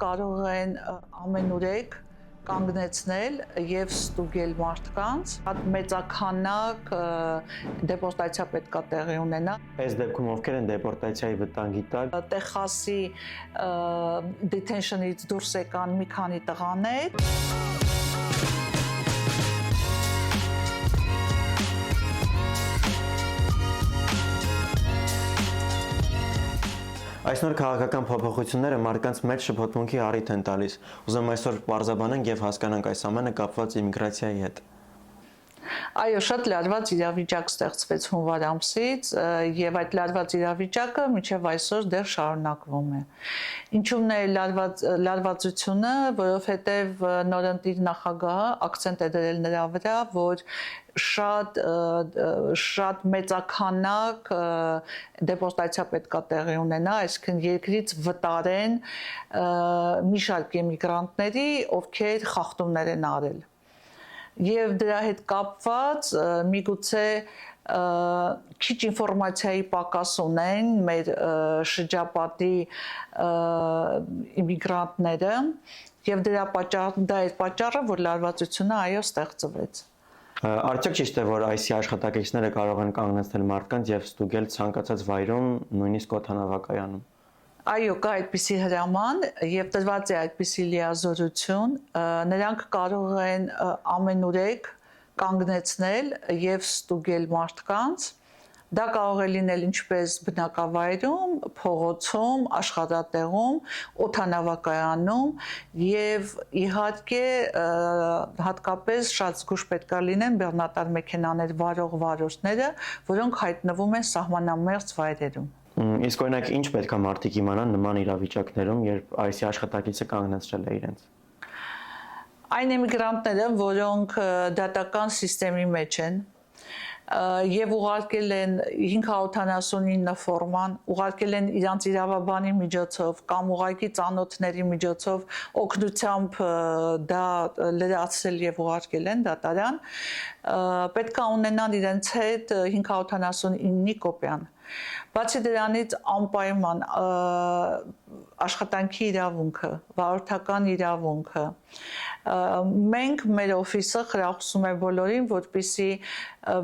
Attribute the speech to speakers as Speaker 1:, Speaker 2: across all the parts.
Speaker 1: կարող են ամենուրեք կանգնեցնել եւ ստուգել մարդկանց, հատ մեծականակ դեպորտացիա պետք է տեղի ունենա։
Speaker 2: Այս դեպքում ովքեր են դեպորտացիայի վտանգի տակ։
Speaker 1: Տեխասի detention-ից դուրս եկան մի քանի տղաներ։
Speaker 2: Այս նոր քաղաքական փոփոխությունները մարդկանց մեծ շփոթմունքի առիթ են տալիս։ Ուզում այսօր բարձաբանենք եւ հասկանանք այս ամենը կապված իմիգրացիայի հետ։
Speaker 1: Այո, շատ լարված իրավիճակ ստեղծվեց հունվար ամսից եւ այդ լարված իրավիճակը մինչեւ այսօր դեռ շարունակվում է։ Ինչու՞մն է լարվածությունը, որովհետեւ նորընտիր նախագահը ակցենտ է դրել նրա վրա, որ շատ մեծականակ դեպորտացիա պետք է տեղի ունենա, այսինքն երկրից վտարեն մի շարք էմիգրանտների, ովքեր խախտումներ են արել։ Եվ դրա հետ կապված միգուցե քիչ ինֆորմացիայի պակաս ունեն մեր շրջապատի իմիգրանտները եւ դա է պատճառը, որ լարվածությունը այո ստեղծվեց։
Speaker 2: Արդյոք ճիշտ է, որ այսի աշխատակիցները կարող են կանգնեցնել մարդկանց եւ ստուգել ցանկացած վայրում, նույնիսկ օդանավակայանում։
Speaker 1: Այո, կա այդպիսի հրաման եւ տրված է այդպիսի լիազորություն, նրանք կարող են ամենուրեք կանգնեցնել եւ ստուգել մարդկանց։ Դա կարող է լինել ինչպես բնակավայրում, փողոցում, աշխատատեղում, օդանավակայանում եւ իհարկե հատկապես շատ զգուշ պետք է լինեն բեռնատար մեքենաներ վարող վարորդները, որոնք հայտնվում են սահմանամերձ վայրերում։
Speaker 2: Իսկ օրինակ ինչ պետք է մարդիկ իմանան նման իրավիճակներում, երբ այսի աշխատակիցը կանգնեցրել է իրենց։
Speaker 1: Այն էմիգրանտները, որոնք դատական սիստեմի մեջ են եւ ուղարկել են 579 ֆորման, ուղարկել են իրանց իրավաբանի միջոցով կամ ուղարկի ծանոթների միջոցով օգնությամբ դա լրացրել եւ ուղարկել են դատարան, պետք է ունենան իրենց հետ 579-ի կոպիան։ Բացի դրանից անպայման աշխատանքի իրավունքը, վարորդական իրավունքը։ Մենք մեր օֆիսը խրախուսում է բոլորին, որպեսզի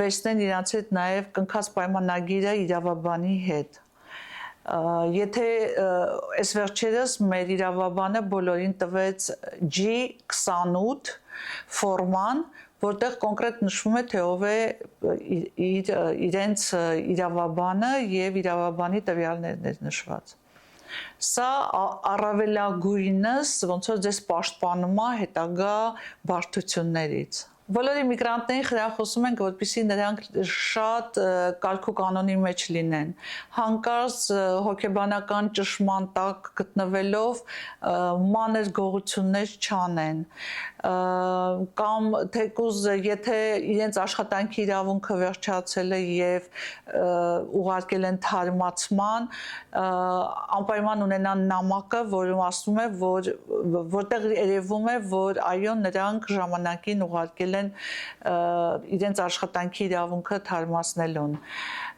Speaker 1: վերցնեն իրancs հետ նաև կնքած պայմանագիրը իրավաբանի հետ։ Եթե այս վերջերս մեր իրավաբանը բոլորին տվեց G28 ֆորման, որտեղ կոնկրետ նշվում է, թե ով է իրենց իրավաբանը եւ իրավաբանի տվյալներն նշված։ Սա առավելագույնս ոնց որ ձեզ պաշտպանում է հետագա բարդություններից։ Բոլոր իմիգրանտներին խրախուսում ենք, որպեսզի նրանք շատ կարգ ու կանոնի մեջ լինեն, հանկարծ հոգեբանական ճնշման տակ գտնվելով մանր գողություններ չանեն, կամ թեկուզ եթե իրենց աշխատանքի իրավունքը վերջացել է եւ ուղարկել են թարմացման, անպայման ունենան նամակը, որում ասում է, որտեղ երևում է, որ այո նրանք ժամանակին ուղարկել են իրենց աշխատանքի իրավունքը թարմացնելուն։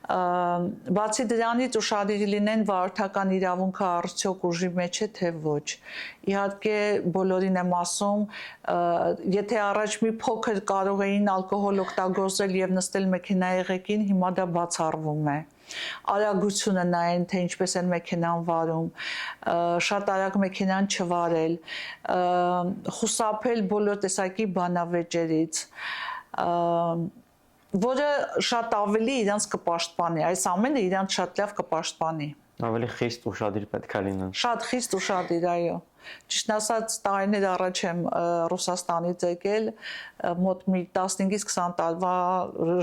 Speaker 1: Բացի դրանից ուշադիր լինեն վարորդական իրավունքը արդյոք ուժի մեջ է թե ոչ։ Իհարկե բոլորին եմ ասում, եթե առաջ մի փոքր կարող էին ալկոհոլ օգտագործել եւ նստել մեքենայի ղեկին, հիմա դա բացառվում է։ Արագությունը նայեն, թե ինչպես են մեքենան վարում, շատ արագ մեքենան չվարել, խուսափել բոլոր տեսակի բանավեճերից, որը շատ ավելի իրանց կպաշտպանի, այս ամենը իրանց շատ լավ կպաշտպանի։
Speaker 2: Ավելի խիստ ուշադիր պետք է լինեն։
Speaker 1: Շատ խիստ ուշադիր, այո։ Ճիշտ ասած, տարիներ առաջ եմ Ռուսաստանից եկել, մոտ մի 15-ից 20 տարվա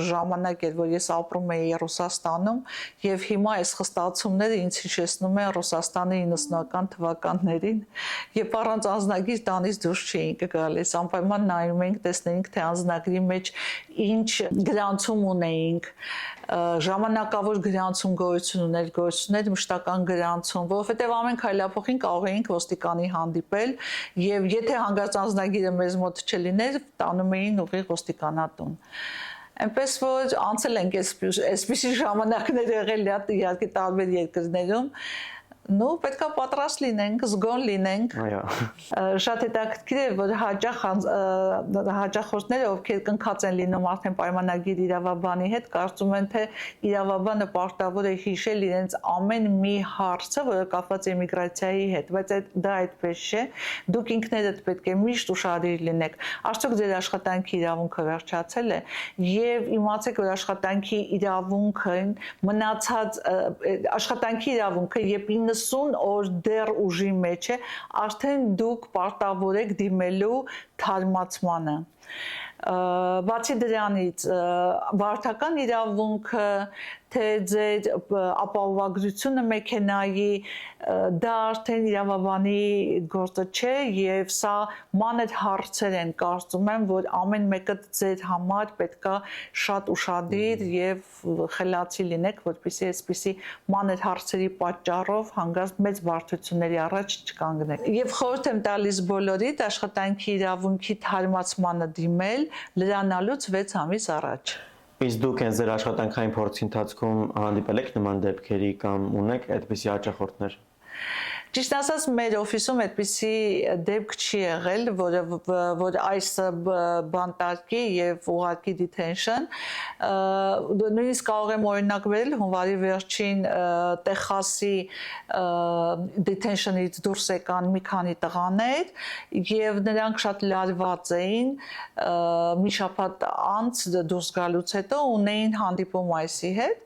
Speaker 1: ժամանակ էր, որ ես ապրում էի Ռուսաստանում, եւ հիմա այս խստացումները ինձ հիշեցնում են Ռուսաստանի 90-ական թվականներին, երբ առանց անձնագիր տանից դուրս չէինք գալիս, անպայման նայում էինք, տեսնեինք, թե անձնագրի մեջ ինչ գրանցում ունեինք, ժամանակավոր գրանցում գոյություն ուներ մշտական գրանցում, որովհետև ամեն քայլափոխին կարող էինք ոստիկանի հանդիպել եւ եթե հանգած անձնագիրը մեզ մոտ չլիներ, տանում էին ուղիղ ոստիկանատուն։ Այնպես որ անցել ենք այսպիսի ժամանակներ եղել իհարկե տարբեր երկրներում, նո պետքա պատրաստ լինենք, զգոն լինենք։
Speaker 2: Այո։
Speaker 1: Շատ հետաքրքիր է, որ հաճախորդները, ովքեր կնքած են լինում արդեն պայմանագիր իրավաբանի հետ, կարծում են, թե իրավաբանը պարտավոր է հիշել իրենց ամեն մի հարցը, որը կապված է միգրացիայի հետ, բայց դա այդպես չէ։ Դուք ինքներդ պետք է միշտ ուշադիր լինեք։ Արդյոք ձեր աշխատանքի իրավունքը վերջացել է, եւ իմացեք, որ աշխատանքի իրավունքն մնացած աշխատանքի իրավունքը, երբ 90 օր դեռ ուժի մեջ է, արդեն դուք պարտավոր եք դիմելու թարմացմանը։ Բացի դրանից, վարորդական իրավունքը, թե ձեր ապահովագրությունը մեքենայի, դա արդեն իրավաբանի գործը չէ, եւ սա մանր հարցեր են, կարծում եմ, որ ամեն մեկը ձեր համար պետքա շատ ուշադիր եւ խելացի լինեք, որպեսզի այսպիսի մանր հարցերի պատճառով հանգած մեծ բարդությունների առաջ չկանգնեք։ Եվ խորհուրդ եմ տալիս բոլորիդ աշխատանքի իրավունքի թարմացմանը դիմել լրանալուց 6 ամիս առաջ։
Speaker 2: Իսկ դուք հենց ձեր աշխատանքային փորձի ընթացքում հանդիպել եք նման դեպքերի կամ ունեք այդպիսի հաճախորդներ։
Speaker 1: Ճիշտ ասած, մեր օֆիսում այդպիսի դեպք չի եղել, որ այս բանտարկի եւ ուղղակի detention, նույնիսկ կարող եմ օրինակ բերել հունվարի վերջին Տեխասի detention-ից դուրս եկան մի քանի տղաներ եւ նրանք շատ լարված էին, մի շաբաթ անց դուրս գալուց հետո ունեին հանդիպում այսի հետ,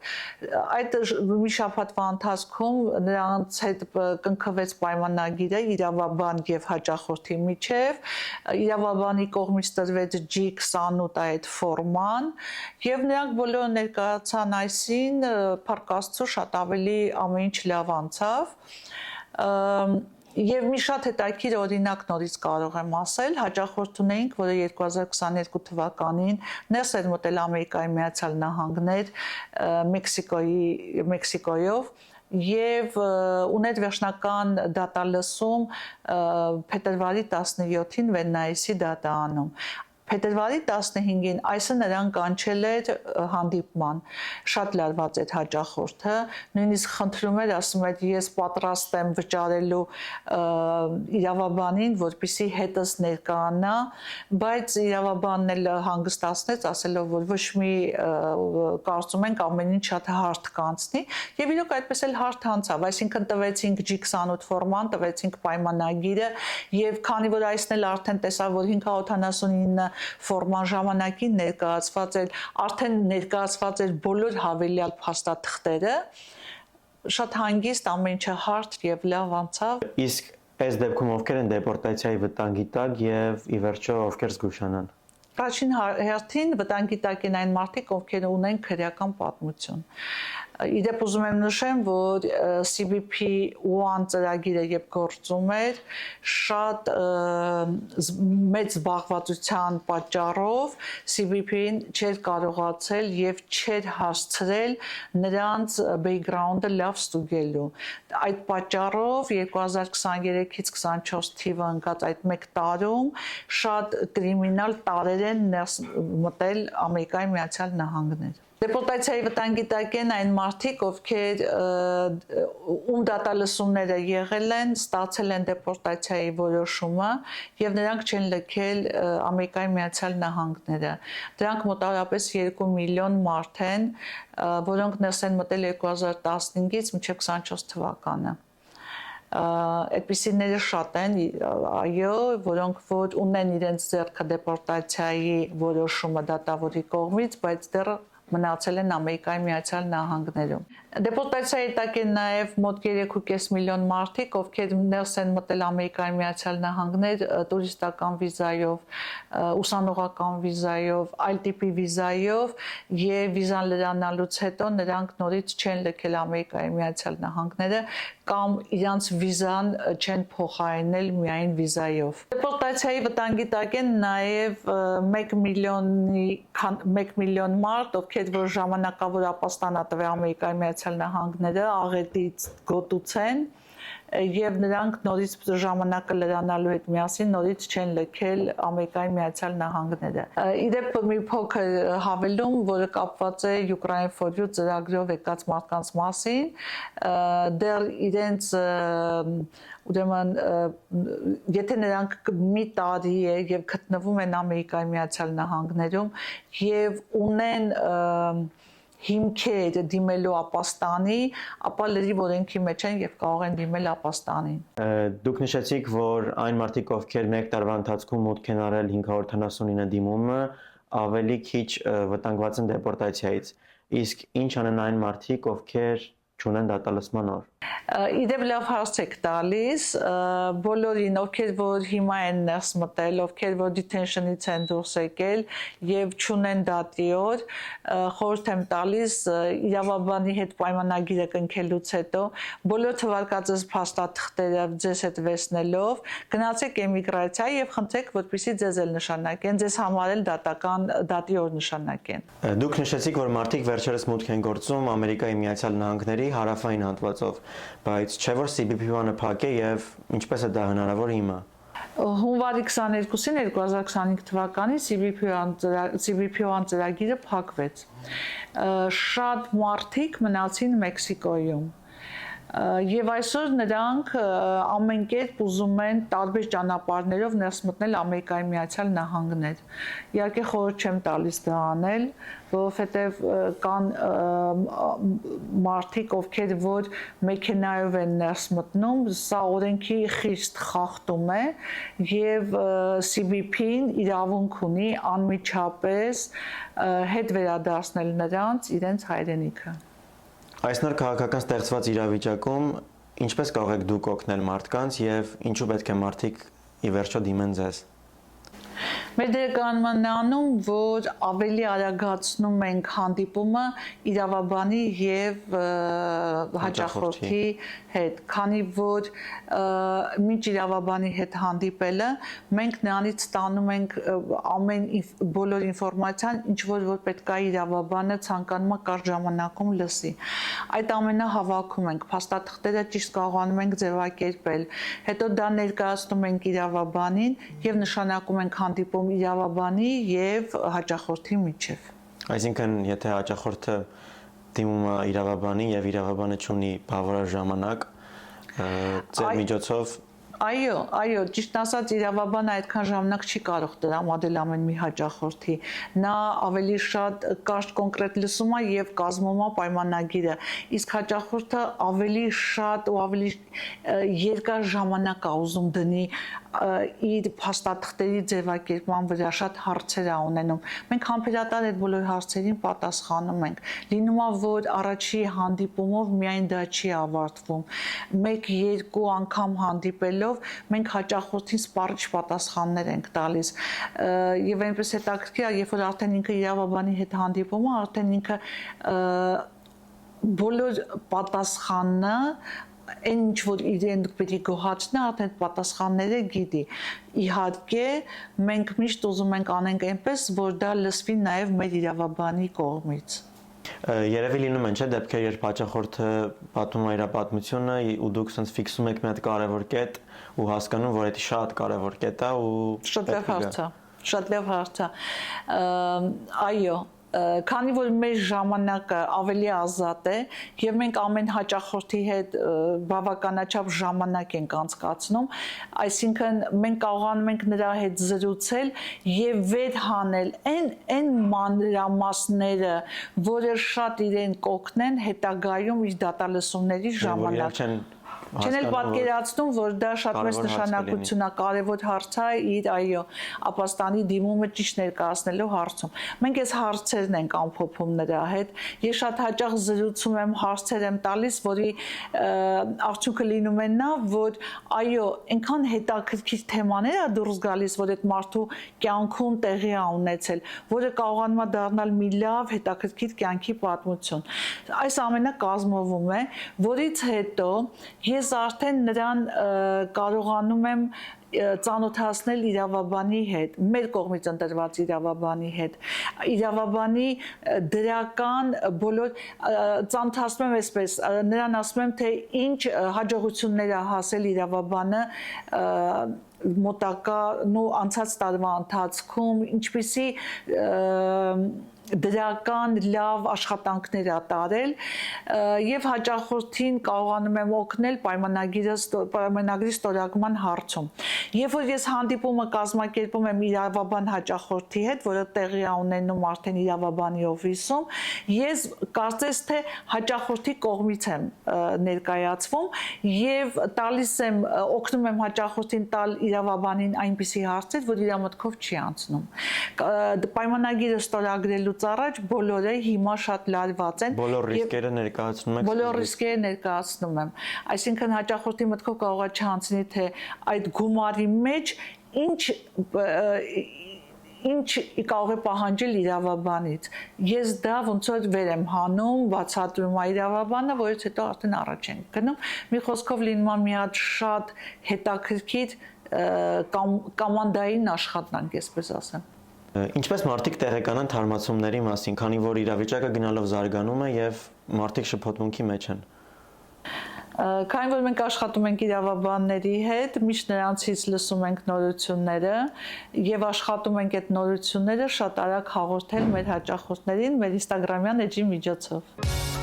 Speaker 1: այդ մի շաբաթվա ընթացքում նրանց հետ կնքվեց պայմանագիրը իրավաբան եւ հաճախորդի միջև, իրավաբանի կողմից տրվեց G28 այդ ֆորման եւ նրանք բոլորը ներկայացան այսին, փառք Աստծո, շատ ավելի ամեն ինչ լավ անցավ։ Եվ մի շատ հետաքրքիր օրինակ նորից կարող եմ ասել, հաճախորդ ունեինք, որը 2022 թվականին ներս էր մտել Ամերիկայի Միացյալ Նահանգներ Մեքսիկոյով եւ ուներ վերջնական դատալսում փետրվարի 17-ին Վեննայիսի դատարանում։ Փետրվարի 15-ին այսը նրան կանչել էր հանդիպման, շատ լարված էր հաճախորդը, նույնիսկ խնդրում էր, ասում էր, ես պատրաստ եմ վճարելու իրավաբանին, որպեսզի հետս ներկայանա, բայց իրավաբանն էլ հանգստացնեց, ասելով, որ ոչ մի կարծում ենք ամեն ինչ շատ հարթ կանցնի, եւ իրոք այդպես էլ հարթ անցավ, այսինքն տվեցինք G28 ֆորման, տվեցինք պայմանագիրը, եւ քանի որ այսն էլ արդեն տեսավ, որ 579 ֆորման ժամանակին ներկայացված էր, արդեն ներկայացված էր բոլոր հավելյալ փաստաթղթերը, շատ հանգիստ ամեն ինչը հարթ եւ լավ անցավ։
Speaker 2: Իսկ այս դեպքում ովքեր են դեպորտացիայի վտանգի տակ եւ ի վերջո ովքեր զգուշանան։
Speaker 1: Առաջին հերթին վտանգի տակ են այն մարդիկ, ովքեր ունեն քրեական պատմություն։ Իդեպ ուզում եմ նշեմ, որ CBP-1 ծրագիրը երբ գործում էր, շատ մեծ զբաղվածության պատճառով CBP-ին չէր կարողացել եւ չէր հասցրել նրանց բեքգրաունդը լավ ստուգելու։ Այդ պատճառով 2023-ից 24 թիվը ընկած այդ մեկ տարում շատ կրիմինալ տարեր են ներս մտել Ամերիկայի Միացյալ Նահանգներ։ Դեպորտացիայի վտանգի տակ են այն մարդիկ, ովքեր ում դատալսումները եղել են, ստացել են դեպորտացիայի որոշումը եւ նրանք չեն լքել Ամերիկայի Միացյալ Նահանգները։ Դրանք մոտավորապես 2 միլիոն մարդ են, որոնք ներս են մտել 2015-ից մինչև 24 թվականը։ Այդպիսիները շատ են, այո, որոնք որ ունեն իրենց ձեռքը դեպորտացիայի որոշումը դատավորի կողմից, բայց դեռ մնացել են Ամերիկայի Միացյալ Նահանգներում։ Դեպորտացիայի տակ են նաև մոտ 3.5 միլիոն մարդիկ, ովքեր ներս են մտել Ամերիկայի Միացյալ Նահանգներ տուրիստական վիզայով, ուսանողական վիզայով, այլ տիպի վիզայով եւ վիզան լրանալուց հետո նրանք նորից չեն լքել Ամերիկայի Միացյալ Նահանգները կամ իրանց վիզան չեն փոխարինել միայն վիզայով։ Դեպորտացիայի վտանգի տակ են նաև 1 միլիոն մարդ, ովքեր որ ժամանակավոր ապաստանատվ է Ամերիկայի Միացյալ Նահանգները աղետից գոտուց են, եւ նրանք նորից ժամանակը լրանալու հետ միասին նորից չեն լքել Ամերիկայի Միացյալ Նահանգները։ Իդեպ մի փոքր հավելում, որը կապված է Ukraine for You ծրագրով եկած մարդկանց մասին, դեռ իրենց ուրեմն եթե նրանք մի տարի է եւ գտնվում են Ամերիկայի Միացյալ Նահանգներում եւ ունեն հիմքեր դիմելու ապաստանի, ապա լրիվ օրենքի մեջ են եւ կարող են դիմել ապաստանին։
Speaker 2: Դուք նշեցիք, որ այն մարդիկ, ովքեր 1 տարվա ընթացքում մուտք են արել 579 դիմումը, ավելի քիչ վտանգված են դեպորտացիայից։ Իսկ ինչ անեն այն մարդիկ, ովքեր չունեն դատալսման օր։
Speaker 1: Իդեպ լավ հարց եք տալիս, բոլորին, ովքեր որ հիմա են ներս մտել, ովքեր որ detention-ից են դուրս եկել եւ չունեն դատի օր, խորհուրդ եմ տալիս իրավաբանի հետ պայմանագիրը կնքելուց հետո բոլոր թվարկածս փաստաթղթերը ձեզ հետ վերցնելով գնացեք էմիգրացիա եւ խնդրեք, որպեսզի ձեզ էլ նշանակեն, ձեզ համար էլ դատական դատի օր նշանակեն։
Speaker 2: Դուք նշեցիք, որ մարդիկ վերջերս մուտք են գործում Ամերիկայի Միացյալ Նահանգների հարավային հատվածով, բայց չէ որ CBP-ը փակ է եւ ինչպես է դա հնարավոր հիմա։
Speaker 1: Հունվարի 22-ին 2025 թվականին CBP-ը ծրագիրը փակվեց։ Շատ մարդիկ մնացին Մեքսիկոյում։ Եվ այսօր նրանք ամեն կերպ ուզում են տարբեր ճանապարհներով ներս մտնել Ամերիկայի Միացյալ Նահանգներ։ Իհարկե խորհուրդ չեմ տալիս դա անել, որովհետև կան մարդիկ, ովքեր որ մեքենայով են ներս մտնում, սա օրենքի խիստ խախտում է եւ CBP-ն իրավունք ունի անմիջապես հետ վերադարձնել նրանց իրենց հայրենիքը։
Speaker 2: Այս նոր քաղաքական ստեղծված իրավիճակում ինչպես կարող եք դուք օգնել մարդկանց եւ ինչու պետք է մարդիկ ի վերջո դիմեն ձեզ։
Speaker 1: Մեր դերակատարանում, որ ավելի արագացնում ենք հանդիպումը իրավաբանի եւ հաճախորդի հետ, քանի որ միջ իրավաբանի հետ հանդիպելը մենք նրանից ստանում ենք բոլոր ինֆորմացիան, ինչ որ պետք է իրավաբանը ցանկանում է կարճ ժամանակում լսի։ Այդ ամենը հավաքում ենք, փաստաթղթերը ճիշտ կարողանում ենք ձևակերպել, հետո դա ներկայացնում ենք իրավաբանին եւ նշանակում ենք հանդիպում իրավաբանի եւ հաճախորդի միջև։
Speaker 2: Այսինքն, եթե հաճախորդը դիմում է իրավաբանին եւ իրավաբանը ունի բավարար ժամանակ, ձեր միջոցով
Speaker 1: Այո, ճիշտ ասած իրավաբանը այդքան ժամանակ չի կարող տրամադրել ամեն մի հաճախորդի։ Նա ավելի շատ կարճ կոնկրետ լսում է եւ կազմում է պայմանագիրը, իսկ հաճախորդը ավելի շատ ու ավելի երկար ժամանակ է ուզում դնի իր փաստաթղթերի ձևակերպման վրա, շատ հարցեր է ունենում։ Մենք համբերատար այդ բոլոր հարցերին պատասխանում ենք։ Լինում է, որ առաջի հանդիպումով միայն դա չի ավարտվում։ 1-2 անգամ հանդիպելով մենք հաճախորդին սպառիչ պատասխաններ ենք տալիս։ Եվ այնպես հետաքրքիր է, երբ որ արդեն ինքը իրավաբանի հետ հանդիպում է, արդեն ինքը բոլոր պատասխանը այն ինչ որ իրեն պետք է գոհացնի, արդեն պատասխանները գիտի։ Իհարկե, մենք միշտ ուզում ենք անենք այնպես, որ դա լսվի նաև մեր իրավաբանի կողմից։
Speaker 2: Երևի լինում են, չէ՞, դեպքեր, երբ հաճախորդը պատմում է իր պատմությունը ու դուք sense ֆիքսում եք մի հատ կարևոր կետ ու հասկանում, որ դա շատ կարևոր կետ է ու
Speaker 1: շատ լավ հարց է։ Այո, քանի որ մեր ժամանակը ավելի ազատ է եւ մենք ամեն հաճախորդի հետ բավականաչափ ժամանակ ենք անցկացնում, այսինքն մենք կարողանում ենք նրա հետ զրուցել եւ վեր հանել այն մանրամասները, որը շատ իրեն կօգնեն հետագայում իր դատալսումների ժամանակ։ Չեն էլ պատկերացնում, որ դա շատ մեծ նշանակություն է, կարևոր հարց է իր ապաստանի դիմումը ճիշտ ներկայացնելու հարցում։ Մենք այս հարցերն ենք ամփոփում նրա հետ։ Ես շատ հաճախ զրուցում եմ, հարցեր եմ տալիս, որի արդյունքը լինում է նա, որ այնքան հետաքրքիր թեմաներ է դուրս գալիս, որ այդ մարդու կյանքում տեղի է ունեցել, որը կարողանում է դառնալ մի լավ հետաքրքիր կյանքի պատմություն։ Այս ամենը կազմվում է, որից հետո ես ես արդեն նրան կարողանում եմ ծանոթացնել իրավաբանի հետ, մեր կողմից ընտրված իրավաբանի հետ, իրավաբանի դրական բոլոր ծանոթացնում եմ այսպես, նրան ասում եմ, թե ինչ հաջողություններ է հասել իրավաբանը մոտակա անցած տարվա ընթացքում, ինչպիսի դրական լավ աշխատանքներ ա տարել եւ հաճախորդին կարողանում եմ օգնել պայմանագրի ստորագրման հարցում։ Երբ որ ես հանդիպումը կազմակերպում եմ իրավաբան հաճախորդի հետ, որը տեղի է ունենում արդեն իրավաբանի օֆիսում, ես կարծես թե հաճախորդի կողմից եմ ներկայացվում եւ տալիս եմ օգնում եմ հաճախորդին տալ իրավաբանին այնպիսի հարցեր, որ իր մտքով չի անցնում։ Պայմանագիրը ստորագրելու առաջ բոլորը հիմա շատ լարված են։
Speaker 2: Բոլոր ռիսկերը ներկայացնում եք։
Speaker 1: Բոլոր ռիսկերը ներկայացնում եմ։ Այսինքն հաճախորդի մտքով կարող է չանցնի, թե այդ գումարի մեջ ինչ կարող է պահանջել իրավաբանից։ Ես դա ոնց որ վեր եմ հանում, բացատրում եմ իրավաբանը, որից հետո արդեն առաջ ենք գնում։ Մի խոսքով լինում է մի հատ շատ հետաքրքիր կոմանդային աշխատանք, այսպես ասեմ։
Speaker 2: Ինչպես մարդիկ տեղեկանան թարմացումների մասին, քանի որ իրավիճակը գնալով զարգանում է եւ մարդիկ շփոթմունքի մեջ են։
Speaker 1: Քանի որ մենք աշխատում ենք իրավաբանների հետ, միշտ նրանցից լսում ենք նորությունները եւ աշխատում ենք այդ նորությունները շատ արագ հաղորդել մեր հաճախորդներին մեր Instagram-յան էջի միջոցով։